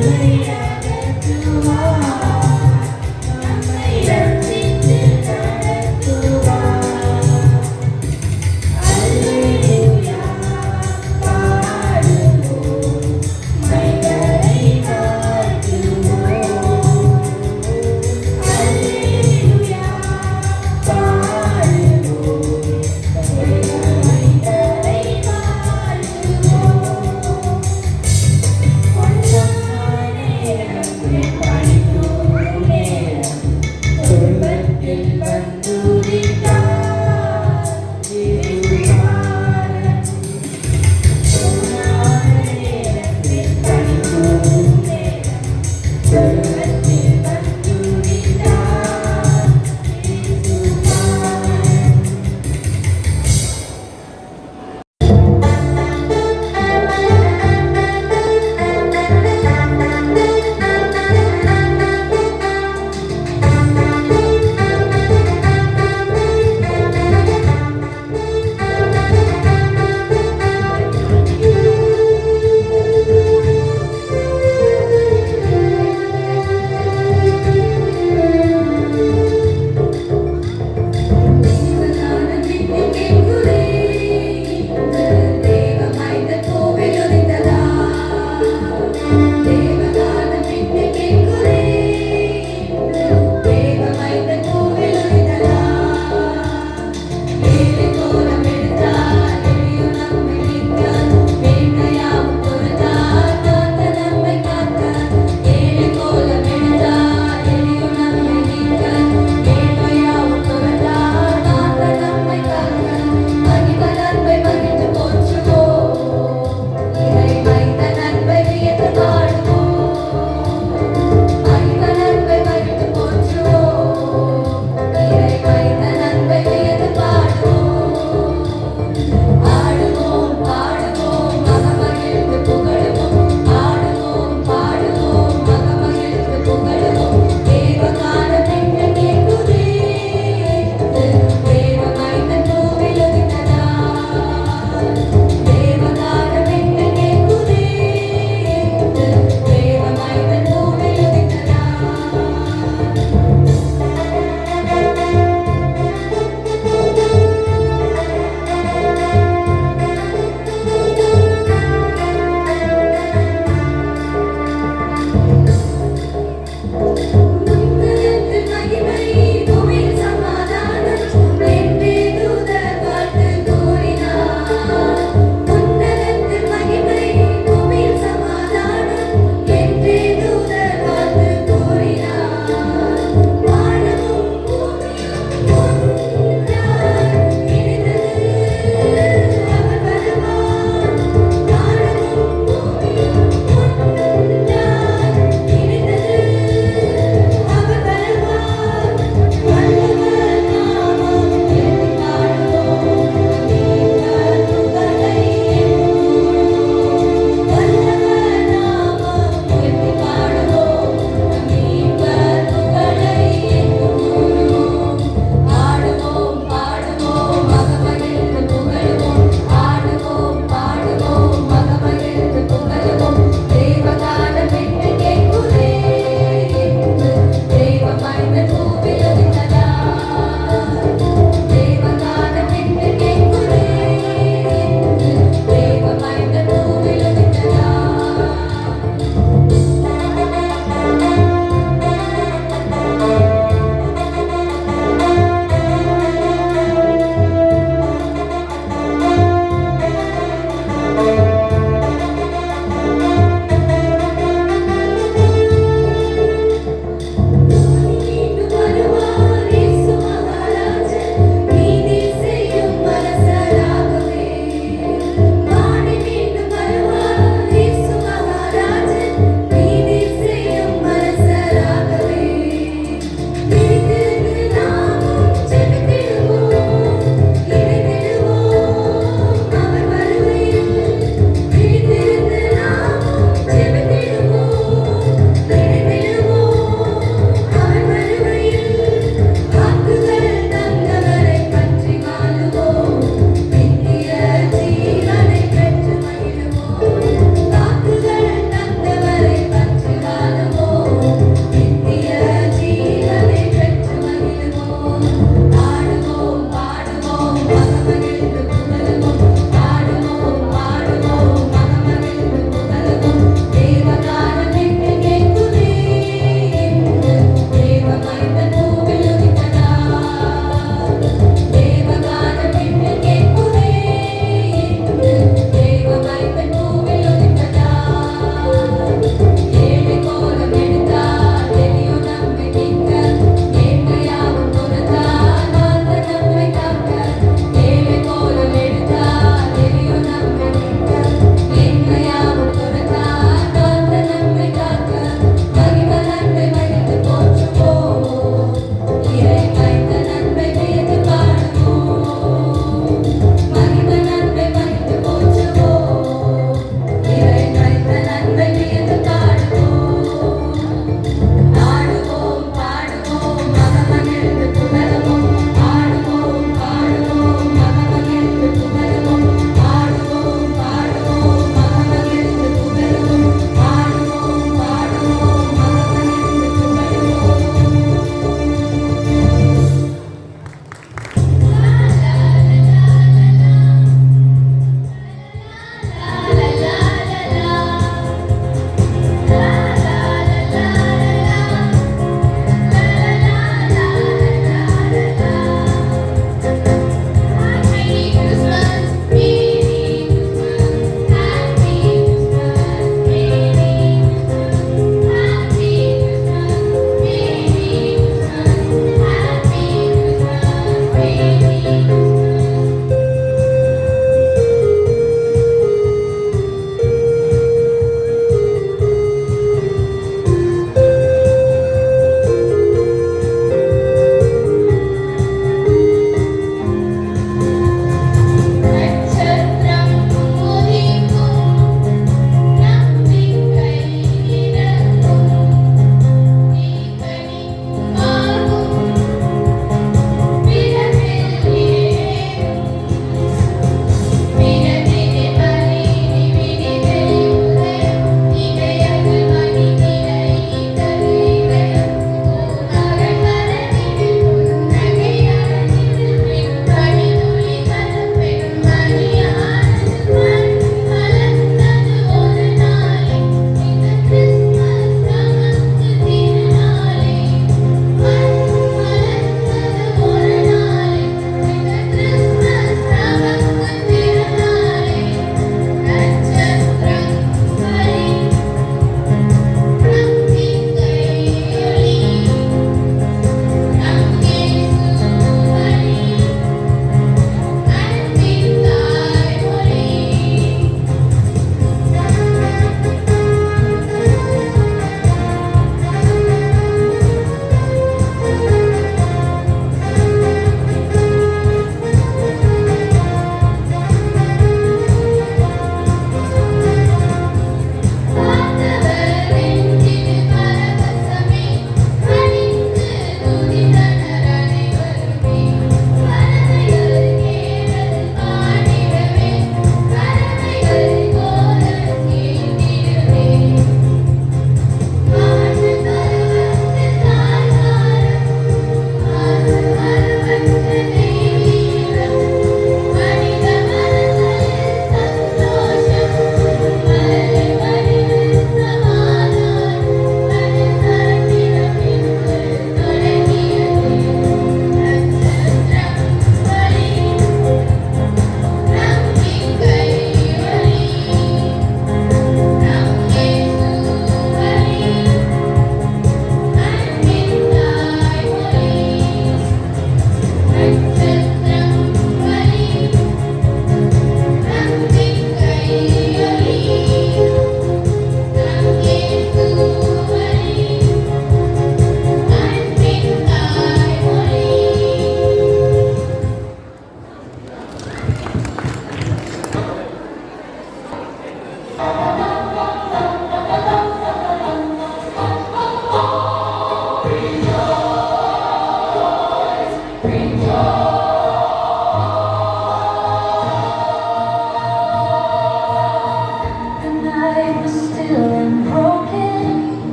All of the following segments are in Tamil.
Yeah.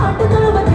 ஆட்டு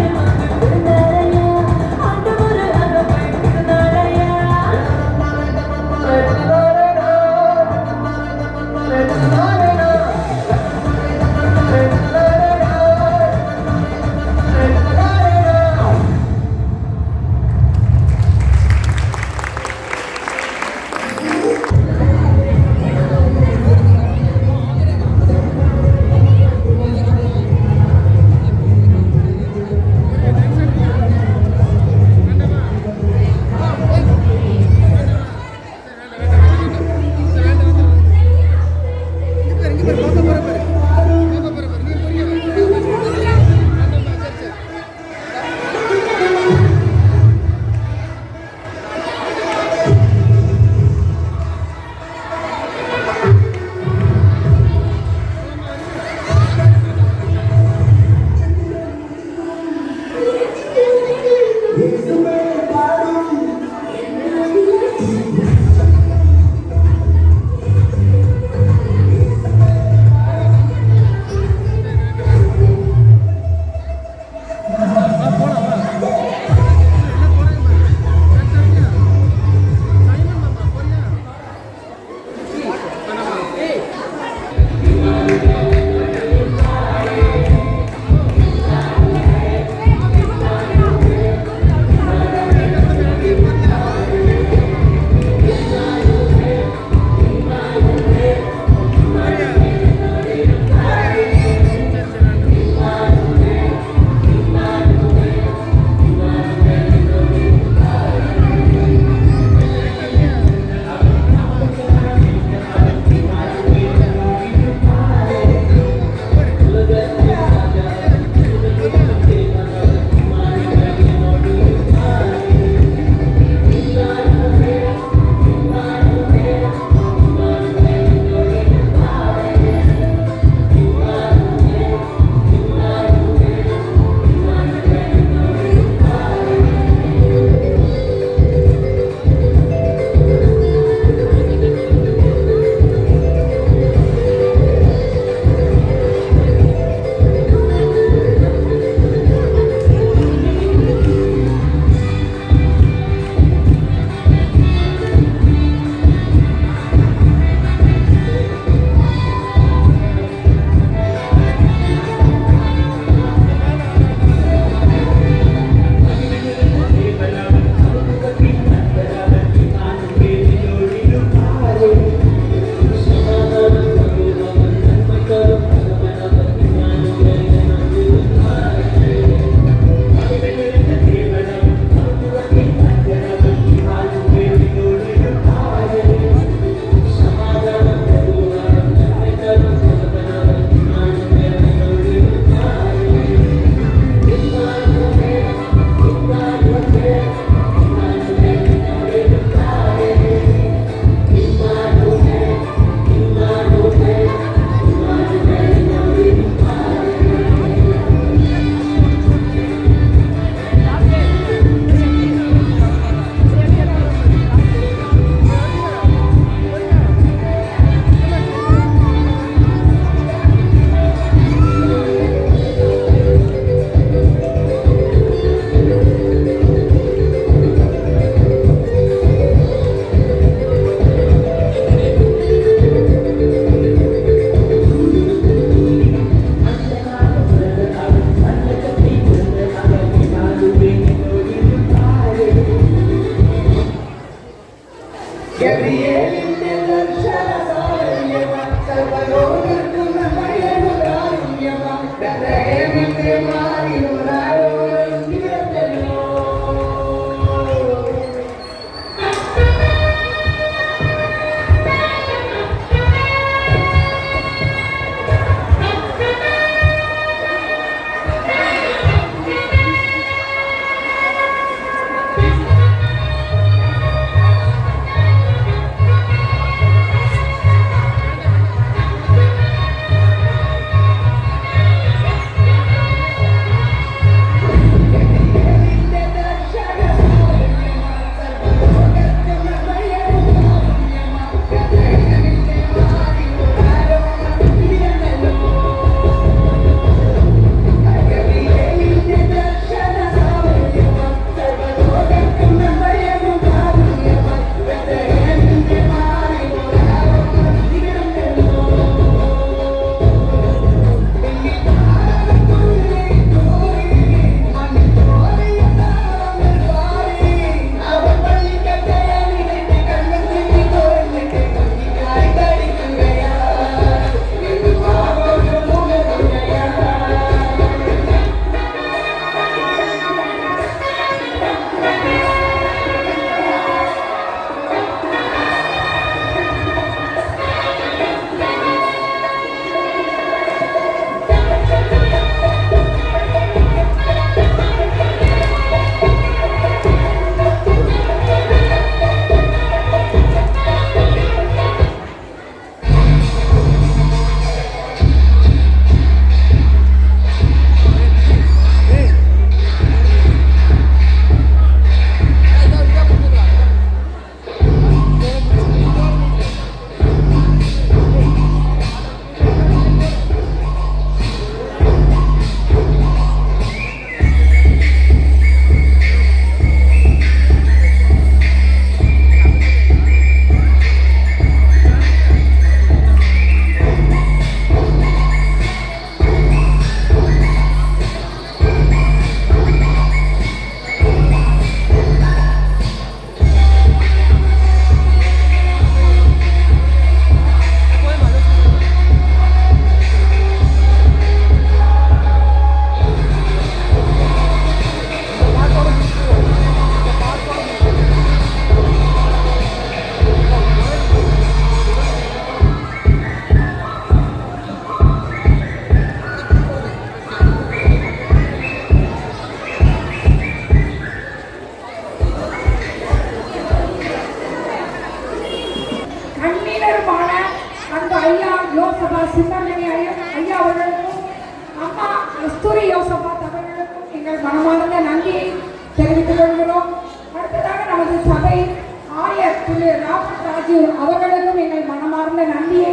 அவர்களுக்கும் எங்கள் மனமார்ந்த நன்றியை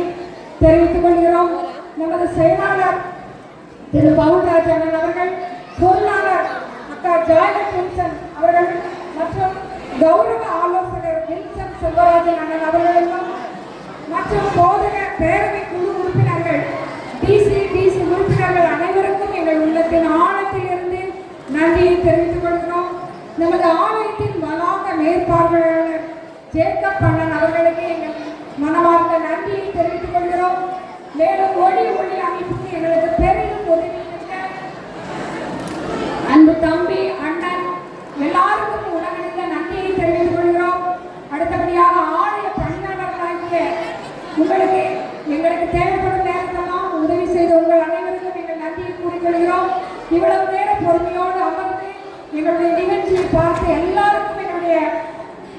தெரிவித்துக் கொள்கிறோம். நமது செயலாளர் திரு பவுல்ராஜன் அவர்கள், பொருளாளர் அக்கா ஜாயலட் வில்சன் அவர்கள் மற்றும் கௌரவ ஆலோசகர் வில்சன் செல்வராஜன் அண்ணன் அவர்களுக்கும் மற்றும் போதக பேரவை குழு உறுப்பினர்கள் டிசி உறுப்பினர்கள் அனைவருக்கும் எங்கள் உள்ளத்தின் ஆழத்தில் இருந்து நன்றியை தெரிவித்துக் கொள்கிறோம். நமது ஆலயத்தின் வளாக மேற்பார்வையாளர் ஜேக்கப் அண்ணன் அவர்களுக்கு எங்கள் மனமார்ந்த நன்றியை தெரிவித்துக் கொள்கிறோம். மேலும் ஒளி அமைப்புக்கு எங்களுக்கு பெரிதும் உதவி செய்த அன்பு தம்பி அண்ணன் எல்லாருக்கும் உலகறிந்த நன்றியை தெரிவித்துக் கொள்கிறோம். அடுத்தபடியாக ஆலய பணியாளர்களாகிய உங்களுக்கு எங்களுக்கு தேவைப்படும் நேரத்தெல்லாம் உதவி செய்த உங்கள் அனைவருக்கும் எங்கள் நன்றியை கூறிக்கொள்கிறோம். இவ்வளவு நேரம் பொறுமையோடு அமர்ந்து எங்களுடைய நிகழ்ச்சியை பார்த்து எல்லாருக்கும் எங்களுடைய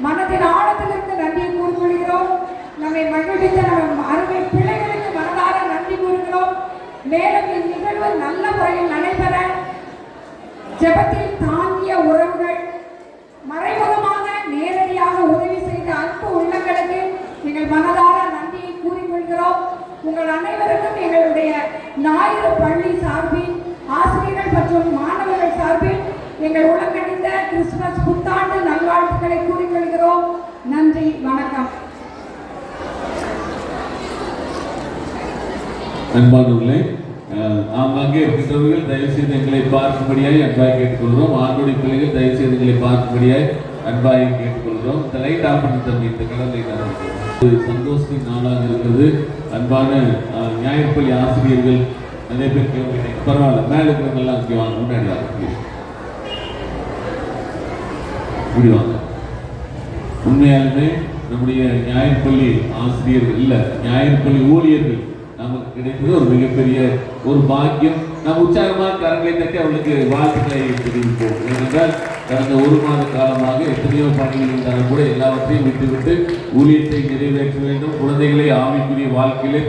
மனதின் ஆழத்திலிருந்து நன்றியை கூறிக்கொள்கிறோம். நம்மை மகிழ்வித்த நம்ம அருமை பிள்ளைகளுக்கு மனதார நன்றி கூறுகிறோம். மேலும் இந்நிகழ்வு நல்ல முறையில் நடைபெற ஜெபத்தில் தாங்கிய உறவுகள், மறைமுகமாக நேரடியாக உதவி செய்த அன்பு உள்ளங்களுக்கு எங்கள் மனதார நன்றியை கூறிக்கொள்கிறோம். உங்கள் அனைவருக்கும் எங்களுடைய ஞாயிறு பள்ளி சார்பில், ஆசிரியர்கள் மற்றும் மாணவர்கள் சார்பில் எங்கள் உலகணிந்த கிறிஸ்துமஸ் புத்தாண்டு நல்வாழ்த்துக்களை கூறிக்கொள்கிறோம். நன்றி, வணக்கம். அன்பானவர்களே, ஆங்காங்கே இருக்கின்றவர்கள் தயவுசெய்து எங்களை பார்க்கும்படியாய் அன்பாக கேட்டுக்கொள்கிறோம். ஆண்டோடைய பிள்ளைகள் தயவுசெய்து எங்களை பார்க்கும்படியாய் அன்பாய் கேட்டுக்கொள்கிறோம். இந்த லைட் ஆஃப் பண்ணி தம்பி, இந்த கலர் லைட் ஆஃப் பண்ணி. சந்தோஷத்தின் நாளாக இருக்கிறது. அன்பான ஞாயிற்பள்ளி ஆசிரியர்கள் நிறைய பேர் கேட்க பரவாயில்ல, மேலே இருக்கிறவங்கெல்லாம் இங்கே வாங்க, முன்னாடி வாங்க, இப்படி வாங்க. உண்மையாலுமே நம்முடைய ஞாயிற்பள்ளி ஆசிரியர்கள் இல்லை, ஞாயிற்பள்ளி ஊழியர்கள் நமக்கு கிடைத்தது ஒரு மிகப்பெரிய ஒரு பாக்கியம். நாம் உற்சாகமாக கரங்களை தட்டி அவர்களுக்கு வாழ்த்துக்களை தெரிவிப்போம். ஏனென்றால் கடந்த ஒரு மாத காலமாக எத்தனையோ பணிகள் இருந்தாலும் கூட எல்லாவற்றையும் விட்டுவிட்டு ஊழியத்தை நிறைவேற்ற வேண்டும், குழந்தைகளை ஆவிக்குரிய வாழ்க்கையிலே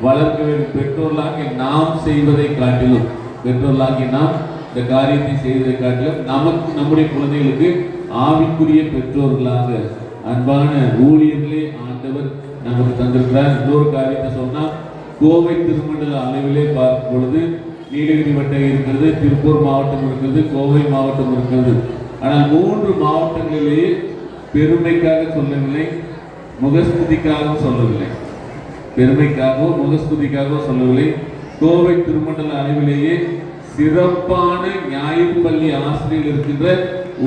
வளர்க்க வேண்டும். பெற்றோர்களாக நாம் செய்வதை காட்டிலும், பெற்றோர்களாகி நாம் இந்த காரியத்தை செய்வதை காட்டிலும் நமக்கு நம்முடைய குழந்தைகளுக்கு ஆவிக்குரிய பெற்றோர்களாக அன்பான ஊழியர்களே ஆண்டவர் நமக்கு தந்திருக்கிறார். இன்னொரு காரியத்தை சொன்னால், கோவை திருமண்டல அளவிலே பார்க்கும் பொழுது நீலகிரி வட்டம் இருக்கிறது, திருப்பூர் மாவட்டம் இருக்கிறது, கோவை மாவட்டம் இருக்கிறது. ஆனால் 3 மாவட்டங்களிலேயே பெருமைக்காக சொல்லவில்லை, முகஸ்துதிக்காக சொல்லவில்லை, பெருமைக்காகவோ முகஸ்துதிக்காகவோ சொல்லவில்லை. கோவை திருமண்டல அளவிலேயே சிறப்பான ஞாயிற்பள்ளி ஆசிரியர்கள் இருக்கின்ற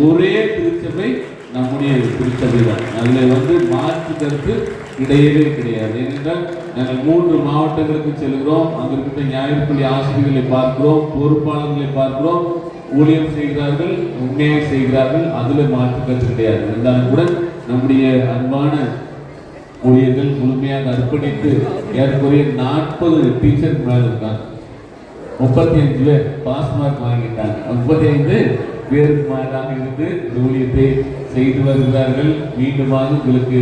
ஒரே திருச்சபை நம்முடைய திருச்சபை தான். அதில் மாற்று கருத்து கிடையவே கிடையாது. ஏனென்றால் நாங்கள் 3 மாவட்டங்களுக்கு செல்கிறோம், அங்கே இருக்கின்ற ஞாயிற்பள்ளி ஆசிரியர்களை பார்க்கிறோம், பொறுப்பாளர்களை பார்க்கிறோம், ஊழியம் செய்கிறார்கள், உண்மையாக செய்கிறார்கள், அதில் மாற்று கருத்து கிடையாது. இருந்தாலும் கூட நம்முடைய அன்பான ஊழியர்கள் முழுமையாக அர்ப்பணித்து ஏறக்குறைய 40 டீச்சருக்கு மேலே இருக்காங்க. 35 பேர் பாஸ் மார்க் வாங்கிட்டாங்க. 35 பேருக்கு மாறாக இருந்து ஊழியத்தை செய்து வருகிறார்கள். மீண்டுமாக உங்களுக்கு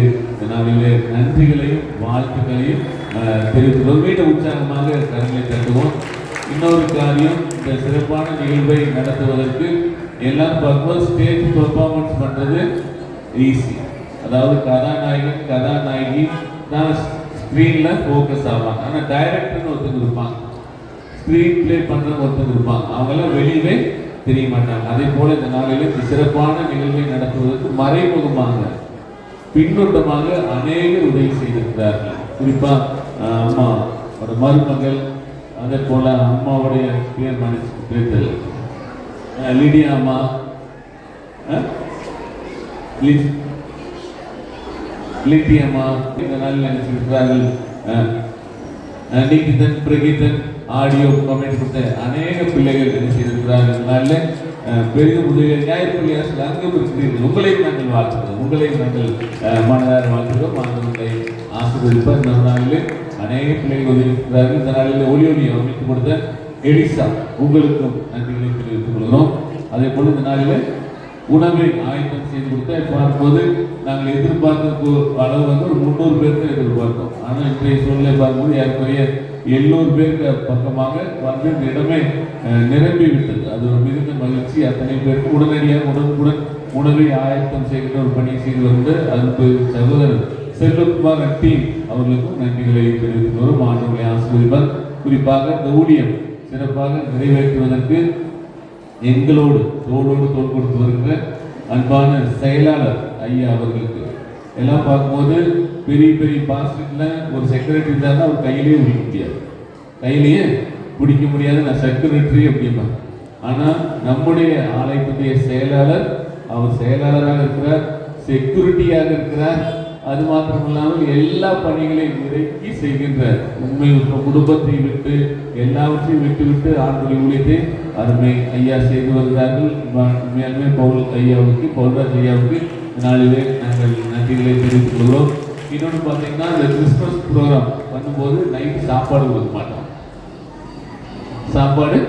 நாளிலே நன்றிகளையும் வாழ்த்துக்களையும் தெரிவித்துள்ளோம். மீண்டும் உற்சாகமாக கரங்களை தட்டுவோம். இன்னொரு காரியம், இந்த சிறப்பான நிகழ்வை நடத்துவதற்கு எல்லாரும் பார்க்கும்போது ஸ்டேஜ் பெர்ஃபார்மன்ஸ் பண்ணுறது ஈஸி. அதாவது கதாநாயகன் கதாநாயகி தான் ஸ்க்ரீனில் ஃபோக்கஸ் ஆவாங்க. ஆனால் டைரக்டர்னு ஒருத்தங்க இருப்பாங்க, ஸ்க்ரீன் பிளே பண்ணுறவங்க ஒருத்தங்க இருப்பாங்க, அவங்களாம் வெளியவே தெரிய மாட்டாங்க. அதே போல இந்த நாளில் சிறப்பான நிகழ்வை நடத்துவதற்கு மறைமுகமாக பின்னூட்டமாக அநேகர் உதவி செய்திருக்கிறார்கள். குறிப்பாக அம்மா ஒரு மருமகள், அதே போல அம்மாவுடைய பேர் மனுஷன் லிடியா அம்மா, லிட்டியம்மா இந்த நாளில் நினைச்சிருக்கிறார்கள். நிகிதன் பிரகிதன் ஆடியோ கமெண்ட் கொடுத்த அநேக பிள்ளைகள் என்ன செய்திருக்கிறார்கள். பெரிதும் உதவிகள் ஞாயிற்பள்ளி அரசு அங்கும் இருக்கிறீர்கள். உங்களையும் நாங்கள் வாழ்த்துகிறோம், உங்களையும் நாங்கள் மனதார வாழ்த்துகிறோம். ஆண்டவர்களை ஆசீர்வதிப்பார். இந்த நாளில் அநேக பிள்ளைகள் உதவி இருக்கிறார்கள். இந்த நாளில் ஒளி அமைத்து கொடுத்த எலிசா, உங்களுக்கும் நன்றிகளை தெரிவித்துக் கொள்கிறோம். அதே போல இந்த நாளில் உணவை ஆயத்தம் செய்து கொடுத்தா பார்க்கும்போது நாங்கள் எதிர்பார்த்த அளவு ஒரு 300 பேருக்கு எதிர்பார்த்தோம். ஆனால் இன்றைய சூழ்நிலை பார்க்கும்போது ஏற்கனவே 700 பேருக்கு பக்கமாக இந்த இடமே நிரம்பி விட்டது. அது ஒரு மிகுந்த மகிழ்ச்சி. அத்தனை பேருக்கு உடனடியாக உடனுக்குடன் உணவை ஆயத்தம் செய்கிற ஒரு பணி செய்து வந்து அன்பு சகோதரர் செல்வகுமார் டீம் அவர்களுக்கும் நன்றிகளை தெரிவித்து வரும். ஆண்டவர்களை ஆசீர்வதிப்பார். குறிப்பாக இந்த ஊழியம் சிறப்பாக நிறைவேற்றுவதற்கு எங்களோடு தோளோடு தோள் கொடுத்து வருகிற அன்பான செயலாளர் ஐயா அவர்களுக்கு எல்லாம் பார்க்கும்போது பெரிய பெரிய பாஸ்டர்ல ஒரு செக்ரட்டரி இருந்தால் அவர் கையிலேயே பிடிக்க முடியாது, கையிலேயே பிடிக்க முடியாது. நான் செக்ரட்டரி அப்படிமா. ஆனால் நம்முடைய ஆலயத்துடைய செயலாளர், அவர் செயலாளராக இருக்கிறார், செக்யூரிட்டியாக இருக்கிறார். அது மாத்திரமில்லாமல் எல்லா பணிகளையும் இறக்கி செய்கின்ற உண்மை குடும்பத்தை விட்டு எல்லாவற்றையும் விட்டு ஆண்டுடைய ஊழியத்தை அருமை ஐயா செய்து வருகிறார்கள். உண்மையாலுமே பவுல் ஐயாவுக்கு, பவுல்ராஜ் ஐயாவுக்கு நாளிலே நாங்கள் நன்றிகளை தெரிவித்துக் கொள்கிறோம். இன்னொன்று பார்த்தீங்கன்னா, இந்த கிறிஸ்மஸ் ப்ரோக்ராம் பண்ணும்போது நைட் சாப்பாடு கொடுக்க மாட்டோம். சாப்பாடு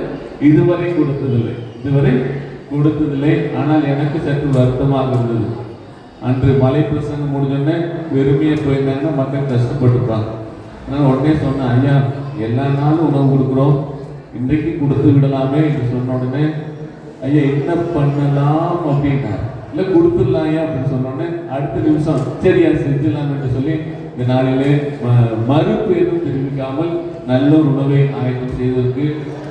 இதுவரை கொடுத்ததில்லை. ஆனால் எனக்கு சற்று வருத்தமாக இருந்தது. அன்று மலை பிரசங்கம் முடிஞ்சோடனே வெறுமையாக போயிருந்தாங்கன்னா மக்கள் கஷ்டப்பட்டுருப்பாங்க. அதனால் உடனே சொன்னேன், ஐயா எல்லா நாளும் உணவு கொடுக்குறோம், இன்றைக்கு கொடுத்து விடலாமே என்று சொன்ன உடனே ஐயா என்ன பண்ணலாம் அப்படின்னா, இல்லை கொடுத்துடலாம் ஐயா அப்படின்னு சொன்னோடனே அடுத்த நிமிஷம் சரியா செஞ்சிடலாம் என்று சொல்லி இந்த நாளிலே மறுப்பு எதுவும் தெரிவிக்காமல் நல்ல ஒரு உணவை ஆயத்தம் செய்வதற்கு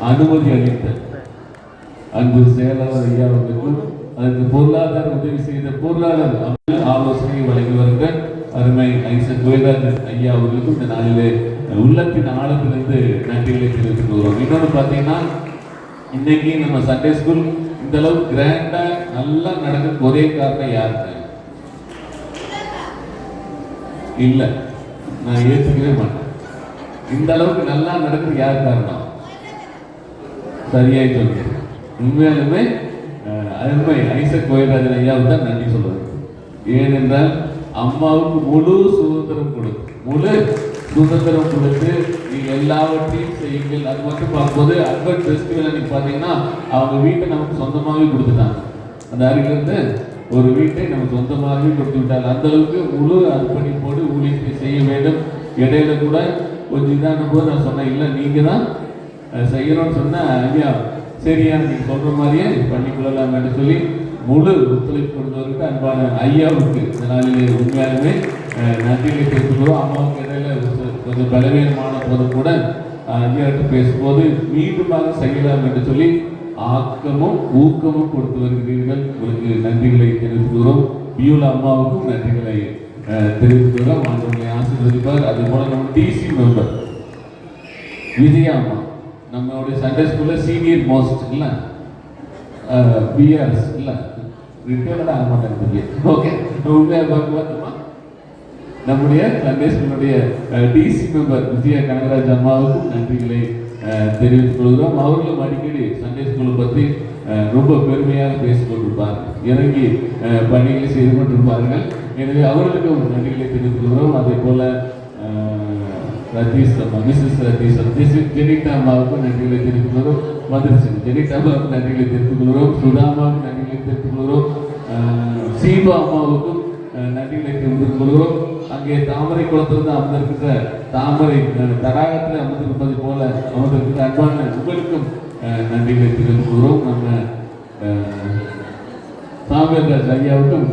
அனுமதி அளித்த அன்பு செயலாளர் ஐயா அவர்களுக்கும், அதற்கு பொருளாதார உதவி செய்த பொருளாதார ஆலோசனை வழங்கி வருகிற அருமை ஐசக் வேதாந்தன் ஐயா அவர்களுக்கும் இந்த நாளிலே உள்ளத்தின் ஆழத்திலிருந்து நன்றிகளை தெரிவித்துக் கொள்கிறோம். இன்னொன்று பார்த்தீங்கன்னா, இன்னைக்கு நம்ம சண்டே ஸ்கூல் இந்த அளவுக்கு கிராண்டா நல்லா நடக்க ஒரே காரணம் யாருக்கு? இல்லை, நான் ஏற்றுக்கவே மாட்டேன். இந்த அளவுக்கு நல்லா நடக்குது யார் காரணம்? சரியாய் சொல்றேன். உண்மையாலுமே அருமை ஐசக் கோயில்ராஜன் ஐயாவுக்கு தான் நன்றி சொல்றது. ஏனென்றால் அம்மாவுக்கு முழு சுதந்திரம் கொடுத்து நீங்க எல்லாவற்றையும் செய்யுங்கள். அது மட்டும் பார்க்கும்போது அட்வர்ட் ஃபெஸ்டிவல் அன்னைக்கு பார்த்தீங்கன்னா அவங்க வீட்டை நமக்கு சொந்தமாகவே கொடுத்துட்டாங்க. அந்த அருகிலிருந்து ஒரு வீட்டை நம்ம சொந்தமாகவே கொடுத்து விட்டாங்க. அந்த அளவுக்கு முழு அர்ப்பணிப்போடு ஊழியத்தை செய்ய வேண்டும். இடையில கூட கொஞ்சம் இதான போது நான் சொன்னேன், இல்லை நீங்க தான் செய்யணும்னு சொன்ன ஐயா சரியா நீங்க சொல்ற மாதிரியே பண்ணிக்கொள்ளலாம் என்று சொல்லி முழு ஒத்துழைப்பு கொடுத்தவருக்கு அன்பான ஐயாவுக்கு இந்த நாளிலே உண்மையாலுமே நன்றிகளை தெரிவிக்கிறோம். அம்மாவுக்கு இடையில கொஞ்சம் பலவீனமான போது கூட ஐயாட்ட பேசும்போது மீண்டுமாக செய்யலாம் என்று சொல்லி ஆக்கமும் ஊக்கமும் கொடுத்து வருகிறீர்கள். உங்களுக்கு நன்றிகளை தெரிவிக்கிறோம். பியூலா அம்மாவுக்கும் நன்றிகளை தெரிவிக்கிறோம். ஆண்டவர்களை ஆசீர்வதிப்பார். அதே போல நம்ம டிசி மெம்பர் விஜயா அம்மா நம்மளுடைய சண்டே ஸ்கூல்ல சீனியர் மோஸ்ட் இல்ல பிஆர்எஸ் இல்ல ரிட்டையர்ட் ஆக மாட்டாங்க. ஓகே, நம்முடைய சண்டே ஸ்கூலுடைய டிசி மெம்பர் விஜயா கனகராஜ் அம்மாவுக்கும் நன்றிகளை தெரிவித்துக் கொள்கிறோம். அவர்களும் அடிக்கடி சண்டே ஸ்கூலை பற்றி ரொம்ப பெருமையாக பேசிக் கொண்டிருப்பார்கள், இறங்கி பணிகளை செய்து கொண்டிருப்பார்கள். எனவே அவர்களுக்கும் நன்றிகளை தெரிவித்துக் கொள்கிறோம். அதே போல ரதீஷ் அம்மா, மிஸ்ஸஸ் ரதீஷ் ஜெனிட்டா அம்மாவுக்கும் நன்றிகளை தெரிவித்துக் கொள்கிறோம். வந்துருச்சு ஜெனிட்டா அம்மாவுக்கு நன்றிகளை தெரிவித்துக் கொள்கிறோம். சுதாமாவுக்கு நன்றிகளை தெரிவித்துக் கொள்கிறோம். சீபா அம்மாவுக்கும் நன்றிகளை தெரிவித்துக் கொள்கிறோம். அங்கே தாமரை குளத்திலிருந்து அமர்ந்திருக்கிற தாமரை தடாகத்தில் அமர்ந்திருப்பதை போல அமர்ந்திருக்கிற அன்பான உங்களுக்கும் நன்றிகளை தெரிவித்துக் கொள்கிறோம். நம்ம சாமியார் ஐயாவுக்கும்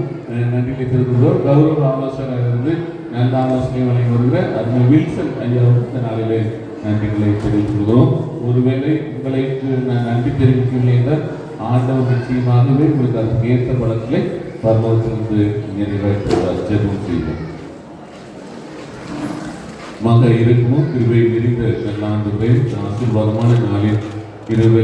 நன்றிகளை தெரிவித்துக் கௌரவ ஆலோசகர் இருந்து நல்ல ஆலோசனை வழங்கி வருகிற அருமை வில்சன் ஐயாவுக்கு இந்த நாளிலே நன்றிகளை தெரிவித்துக் கொள்கிறோம். ஒருவேளை உங்களுக்கு நான் நன்றி தெரிவிக்கவில்லை என்றால் ஆண்டவர் நிச்சயமாகவே உங்களுக்கு அதுக்கு ஏற்ற பலன்களை பரலோகத்திலிருந்து நிறைவேற்றுவார். ஜெபம் செய்வோம். மக இருக்குமோ கிருபை விரிந்த நல்லாண்டுகளே ஆசீர்வாதமான நாளில் இருவர்